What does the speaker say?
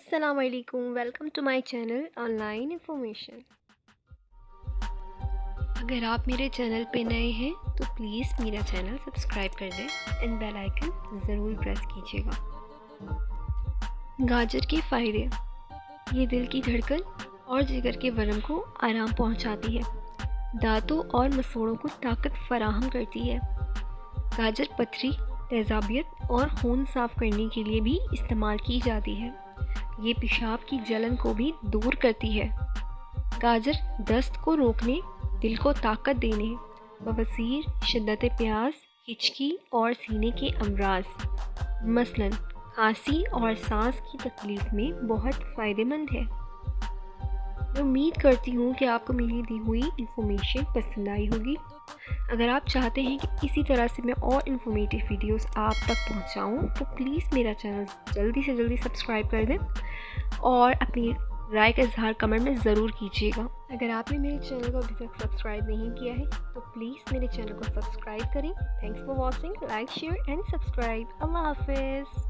अस्सलाम वालेकुम, welcome to my channel online information. अगर आप मेरे चैनल पे नए हैं तो प्लीज़ मेरा चैनल सब्सक्राइब कर दें एंड बेल आइकन ज़रूर प्रेस कीजिएगा। गाजर के फ़ायदे। ये दिल की धड़कन और जिगर के वरम को आराम पहुंचाती है। दांतों और मसूड़ों को ताकत फराहम करती है। गाजर पथरी, तेज़ाबियत और खून साफ़ करने के लिए भी इस्तेमाल की जाती है। ये पेशाब की जलन को भी दूर करती है। गाजर दस्त को रोकने, दिल को ताकत देने, बवासीर, शिद्दत प्यास, हिचकी और सीने के अमराज मसलन खांसी और सांस की तकलीफ़ में बहुत फ़ायदेमंद है। मैं उम्मीद करती हूँ कि आपको मेरी दी हुई इन्फॉर्मेशन पसंद आई होगी। अगर आप चाहते हैं कि इसी तरह से मैं और इन्फॉर्मेटिव वीडियोस आप तक पहुँचाऊँ तो प्लीज़ मेरा चैनल जल्दी से जल्दी सब्सक्राइब कर दें और अपनी राय का इजहार कमेंट में ज़रूर कीजिएगा। अगर आपने मेरे चैनल को अभी तक सब्सक्राइब नहीं किया है तो प्लीज़ मेरे चैनल को सब्सक्राइब करें। Thanks for watching, like, share and subscribe. अल्लाह हाफिज़।